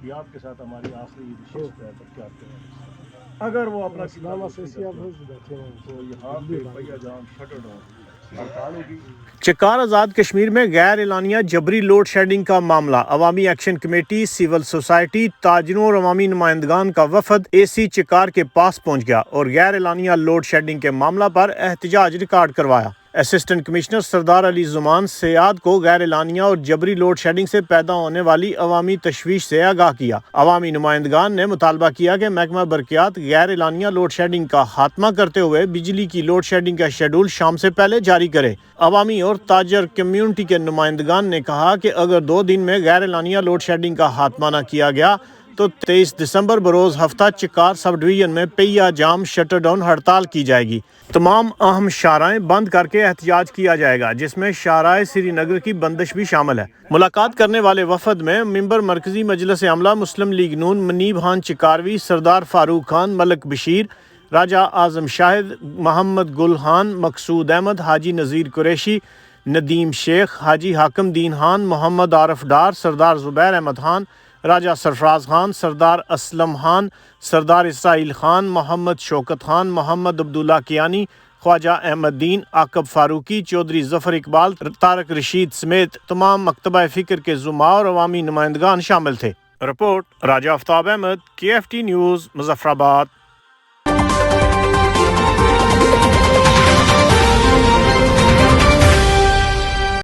احتیاط کے ساتھ ہماری آخری نشست ہے پرچات کے اگر وہ اپنا تو یہاں پہ پہیا جام شٹر ڈاؤن ہڑتال ہوگی۔ چکار آزاد کشمیر میں غیر اعلانیہ جبری لوڈ شیڈنگ کا معاملہ، عوامی ایکشن کمیٹی، سول سوسائٹی، تاجروں اور عوامی نمائندگان کا وفد اے سی چکار کے پاس پہنچ گیا اور غیر اعلانیہ لوڈ شیڈنگ کے معاملہ پر احتجاج ریکارڈ کروایا۔ اسسٹنٹ کمشنر سردار علی زمان سیاد کو غیر اعلانیہ اور جبری لوڈ شیڈنگ سے پیدا ہونے والی عوامی تشویش سے آگاہ کیا۔ عوامی نمائندگان نے مطالبہ کیا کہ محکمہ برقیات غیر اعلانیہ لوڈ شیڈنگ کا خاتمہ کرتے ہوئے بجلی کی لوڈ شیڈنگ کا شیڈول شام سے پہلے جاری کرے۔ عوامی اور تاجر کمیونٹی کے نمائندگان نے کہا کہ اگر 2 دن میں غیر اعلانیہ لوڈ شیڈنگ کا خاتمہ نہ کیا گیا تو 23 دسمبر بروز ہفتہ چکار سب ڈویژن میں پہیا جام شٹر ڈاؤن ہڑتال کی جائے گی۔ تمام اہم شاہراہیں بند کر کے احتجاج کیا جائے گا، جس میں شاہراہ سری نگر کی بندش بھی شامل ہے۔ ملاقات کرنے والے وفد میں ممبر مرکزی مجلس عملہ مسلم لیگ نون منیب خان چکاروی، سردار فاروق خان، ملک بشیر، راجہ اعظم شاہد، محمد گل خان، مقصود احمد، حاجی نذیر قریشی، ندیم شیخ، حاجی حاکم دین خان، محمد عارف ڈار، سردار زبیر احمد خان، راجہ سرفراز خان، سردار اسلم خان، سردار اسرائیل خان، محمد شوکت خان، محمد عبداللہ کیانی، خواجہ احمد دین، عاقب فاروقی، چودھری ظفر اقبال، طارق رشید سمیت تمام مکتبہ فکر کے زعماء اور عوامی نمائندگان شامل تھے۔ رپورٹ راجہ آفتاب احمد، KFT نیوز، مظفر آباد۔